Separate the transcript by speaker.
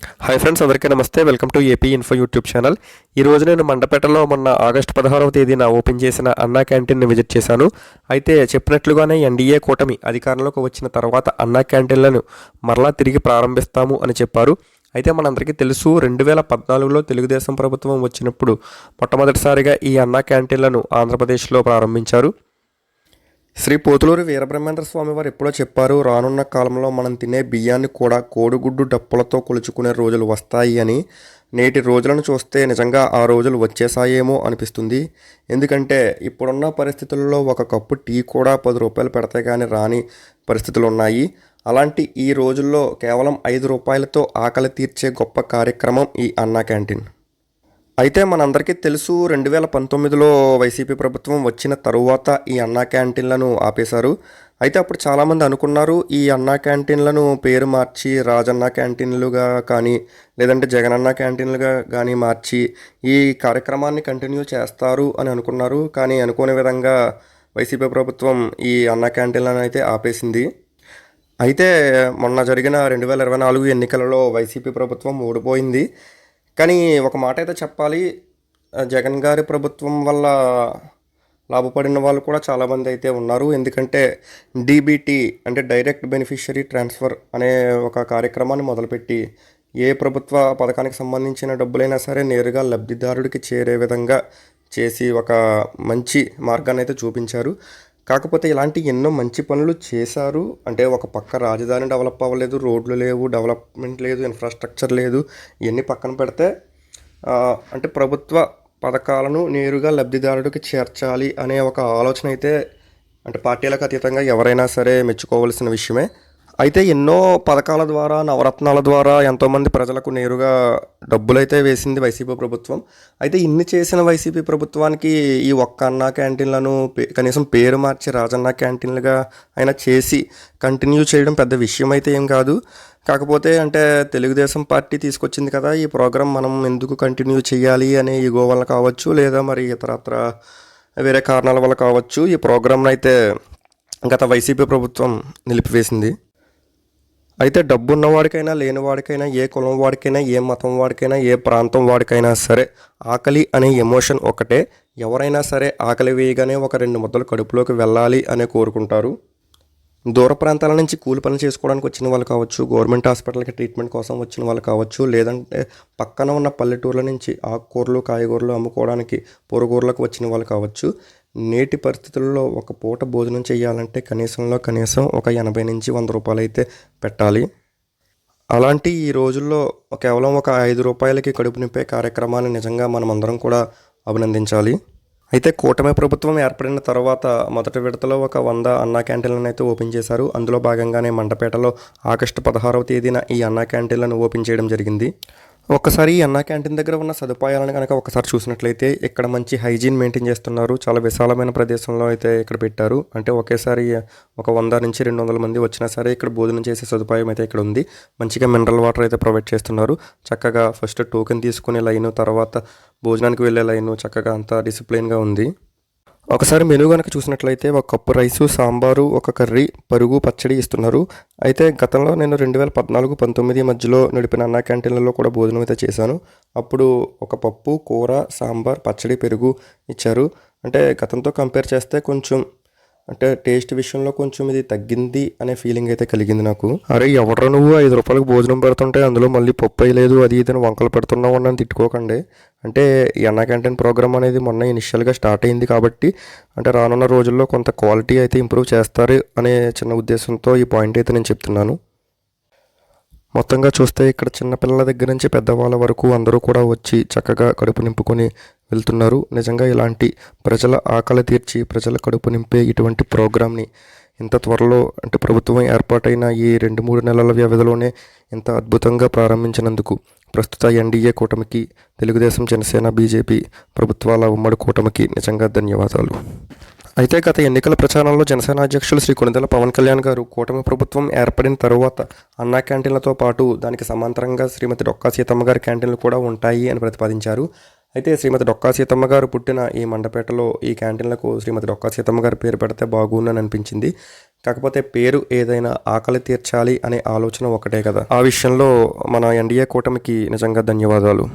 Speaker 1: Hi friends, అందరికీ నమస్తే. Welcome to AP info YouTube channel. ఈరోజు నేను మండపేటలో మొన్న ఆగస్టు 16వ తేదీన ఓపెన్ చేసిన అన్నా క్యాంటీన్ని విజిట్ చేశాను. అయితే చెప్పినట్లుగానే ఎన్డీఏ కూటమి అధికారంలోకి వచ్చిన తర్వాత అన్నా క్యాంటీన్లను మరలా తిరిగి ప్రారంభిస్తాము అని చెప్పారు. అయితే మనందరికీ తెలుసు, 2014లో తెలుగుదేశం ప్రభుత్వం వచ్చినప్పుడు మొట్టమొదటిసారిగా ఈ అన్నా క్యాంటీన్లను ఆంధ్రప్రదేశ్లో ప్రారంభించారు. శ్రీ పోతులూరి వీరబ్రహ్మేంద్ర స్వామి వారు ఎప్పుడో చెప్పారు, రానున్న కాలంలో మనం తినే బియ్యాన్ని కూడా కోడిగుడ్డు డప్పులతో కొలుచుకునే రోజులు వస్తాయి అని. నేటి రోజులను చూస్తే నిజంగా ఆ రోజులు వచ్చేసాయేమో అనిపిస్తుంది. ఎందుకంటే ఇప్పుడున్న పరిస్థితుల్లో ఒక కప్పు టీ కూడా 10 రూపాయలు పెడితే కానీ రాని పరిస్థితులు ఉన్నాయి. అలాంటి ఈ రోజుల్లో కేవలం 5 రూపాయలతో ఆకలి తీర్చే గొప్ప కార్యక్రమం ఈ అన్నా క్యాంటీన్. అయితే మనందరికీ తెలుసు, 2019లో వైసీపీ ప్రభుత్వం వచ్చిన తరువాత ఈ అన్నా క్యాంటీన్లను ఆపేశారు. అయితే అప్పుడు చాలామంది అనుకున్నారు, ఈ అన్నా క్యాంటీన్లను పేరు మార్చి రాజన్న క్యాంటీన్లుగా కానీ లేదంటే జగనన్న క్యాంటీన్లుగా కానీ మార్చి ఈ కార్యక్రమాన్ని కంటిన్యూ చేస్తారు అని అనుకున్నారు. కానీ అనుకోని విధంగా వైసీపీ ప్రభుత్వం ఈ అన్నా క్యాంటీన్లను అయితే ఆపేసింది. అయితే మొన్న జరిగిన 2024 ఎన్నికలలో వైసీపీ ప్రభుత్వం ఓడిపోయింది. కానీ ఒక మాట అయితే చెప్పాలి, జగన్ గారి ప్రభుత్వం వల్ల లాభపడిన వాళ్ళు కూడా చాలామంది అయితే ఉన్నారు. ఎందుకంటే డీబీటీ అంటే డైరెక్ట్ బెనిఫిషరీ ట్రాన్స్ఫర్ అనే ఒక కార్యక్రమాన్ని మొదలుపెట్టి ఏ ప్రభుత్వ పథకానికి సంబంధించిన డబ్బులైనా సరే నేరుగా లబ్ధిదారుడికి చేరే విధంగా చేసి ఒక మంచి మార్గాన్ని అయితే చూపించారు. కాకపోతే ఇలాంటి ఎన్నో మంచి పనులు చేశారు. అంటే ఒక పక్క రాజధాని డెవలప్ అవ్వలేదు, రోడ్లు లేవు, డెవలప్మెంట్ లేదు, ఇన్ఫ్రాస్ట్రక్చర్ లేదు. ఇవన్నీ పక్కన పెడితే అంటే ప్రభుత్వ పథకాలను నేరుగా లబ్ధిదారుడికి చేర్చాలి అనే ఒక ఆలోచన అయితే అంటే పార్టీలకు అతీతంగా ఎవరైనా సరే మెచ్చుకోవాల్సిన విషయమే. అయితే ఎన్నో పథకాల ద్వారా, నవరత్నాల ద్వారా ఎంతోమంది ప్రజలకు నేరుగా డబ్బులైతే వేసింది వైసీపీ ప్రభుత్వం. అయితే ఇన్ని చేసిన వైసీపీ ప్రభుత్వానికి ఈ ఒక్క అన్నా క్యాంటీన్లను కనీసం పేరు మార్చి రాజన్న క్యాంటీన్లుగా అయినా చేసి కంటిన్యూ చేయడం పెద్ద విషయం అయితే ఏం కాదు. కాకపోతే అంటే తెలుగుదేశం పార్టీ తీసుకొచ్చింది కదా ఈ ప్రోగ్రాం, మనం ఎందుకు కంటిన్యూ చేయాలి అనే ఈగో వల్ల కావచ్చు, లేదా మరి ఇతరత్ర వేరే కారణాల వల్ల కావచ్చు, ఈ ప్రోగ్రాంను అయితే గత వైసీపీ ప్రభుత్వం నిలిపివేసింది. అయితే డబ్బు ఉన్నవాడికైనా లేనివాడికైనా, ఏ కులం వాడికైనా, ఏ మతం వాడికైనా, ఏ ప్రాంతం వాడికైనా సరే ఆకలి అనే ఎమోషన్ ఒకటే. ఎవరైనా సరే ఆకలి వేయగానే ఒక 2 ముద్దలు కడుపులోకి వెళ్ళాలి అనే కోరుకుంటారు. దూర ప్రాంతాల నుంచి కూలి పనులు చేసుకోవడానికి వచ్చిన వాళ్ళు కావచ్చు, గవర్నమెంట్ హాస్పిటల్కి ట్రీట్మెంట్ కోసం వచ్చిన వాళ్ళు కావచ్చు, లేదంటే పక్కన ఉన్న పల్లెటూర్ల నుంచి ఆకుకూరలు కాయగూరలు అమ్ముకోవడానికి పొరుగురులకు వచ్చిన వాళ్ళు కావచ్చు. నేటి పరిస్థితుల్లో ఒక పూట భోజనం చేయాలంటే కనీసం ఒక 80 నుంచి 100 రూపాయలు అయితే పెట్టాలి. అలాంటి ఈ రోజుల్లో కేవలం ఒక 5 రూపాయలకి కడుపు నింపే కార్యక్రమాన్ని నిజంగా మనమందరం కూడా అభినందించాలి. అయితే కూటమి ప్రభుత్వం ఏర్పడిన తర్వాత మొదటి విడతలో ఒక 100 అన్నా క్యాంటీన్లను అయితే ఓపెన్ చేశారు. అందులో భాగంగానే మండపేటలో ఆగస్టు 16వ తేదీన ఈ అన్నా క్యాంటీన్లను ఓపెన్ చేయడం జరిగింది. ఒక్కసారి ఈ అన్నా క్యాంటీన్ దగ్గర ఉన్న సదుపాయాలను కనుక ఒకసారి చూసినట్లయితే ఇక్కడ మంచి హైజీన్ మెయింటైన్ చేస్తున్నారు. చాలా విశాలమైన ప్రదేశంలో అయితే ఇక్కడ పెట్టారు. అంటే ఒకేసారి ఒక 100 నుంచి 200 మంది వచ్చినా సరే ఇక్కడ భోజనం చేసే సదుపాయం అయితే ఇక్కడ ఉంది. మంచిగా మినరల్ వాటర్ అయితే ప్రొవైడ్ చేస్తున్నారు. చక్కగా ఫస్ట్ టోకెన్ తీసుకునే లైను, తర్వాత భోజనానికి వెళ్ళే లైను, చక్కగా అంతా డిసిప్లిన్గా ఉంది. ఒకసారి మెనూ కనుక చూసినట్లయితే ఒక కప్పు రైసు, సాంబారు, ఒక కర్రీ, పెరుగు, పచ్చడి ఇస్తున్నారు. అయితే గతంలో నేను 2014-19 మధ్యలో నడిపిన అన్నా క్యాంటీన్లలో కూడా భోజనం అయితే చేశాను. అప్పుడు ఒక పప్పు, కూర, సాంబార్, పచ్చడి, పెరుగు ఇచ్చారు. అంటే గతంతో కంపేర్ చేస్తే కొంచెం అంటే టేస్ట్ విషయంలో కొంచెం ఇది తగ్గింది అనే ఫీలింగ్ అయితే కలిగింది నాకు. అరే ఎవడరా నువ్వు 5 రూపాయలకు భోజనం పెడుతుంటే అందులో మళ్ళీ పప్పు వేయలేదు, అది ఇదని వంకలు పెడుతున్నావు అని తిట్టుకోకండి. అంటే ఈ అన్నా క్యాంటీన్ ప్రోగ్రామ్ అనేది మొన్న ఇనిషియల్గా స్టార్ట్ అయింది కాబట్టి అంటే రానున్న రోజుల్లో కొంత క్వాలిటీ అయితే ఇంప్రూవ్ చేస్తారు అనే చిన్న ఉద్దేశంతో ఈ పాయింట్ అయితే నేను చెప్తున్నాను. మొత్తంగా చూస్తే ఇక్కడ చిన్నపిల్లల దగ్గర నుంచి పెద్దవాళ్ళ వరకు అందరూ కూడా వచ్చి చక్కగా కడుపు నింపుకొని వెళ్తున్నారు. నిజంగా ఇలాంటి ప్రజల ఆకలి తీర్చి ప్రజల కడుపు నింపే ఇటువంటి ప్రోగ్రామ్ని ఇంత త్వరలో అంటే ప్రభుత్వం ఏర్పాటైన ఈ 2-3 నెలల వ్యవధిలోనే ఇంత అద్భుతంగా ప్రారంభించినందుకు ప్రస్తుత ఎన్డీఏ కూటమికి, తెలుగుదేశం, జనసేన, బీజేపీ ప్రభుత్వాల ఉమ్మడి కూటమికి నిజంగా ధన్యవాదాలు. అయితే గత ఎన్నికల ప్రచారంలో జనసేన అధ్యక్షులు శ్రీ కొణిదెల పవన్ కళ్యాణ్ గారు కూటమి ప్రభుత్వం ఏర్పడిన తరువాత అన్నా క్యాంటీన్లతో పాటు దానికి సమాంతరంగా శ్రీమతి డొక్కా సీతమ్మ గారి క్యాంటీన్లు కూడా ఉంటాయి అని ప్రతిపాదించారు. అయితే శ్రీమతి డొక్కా సీతమ్మ గారు పుట్టిన ఈ మండపేటలో ఈ క్యాంటీన్లకు శ్రీమతి డొక్కా సీతమ్మ గారి పేరు పెడితే బాగుందని అనిపించింది. కాకపోతే పేరు ఏదైనా ఆకలి తీర్చాలి అనే ఆలోచన ఒకటే కదా. ఆ విషయంలో మన ఎన్డీఏ కూటమికి నిజంగా ధన్యవాదాలు.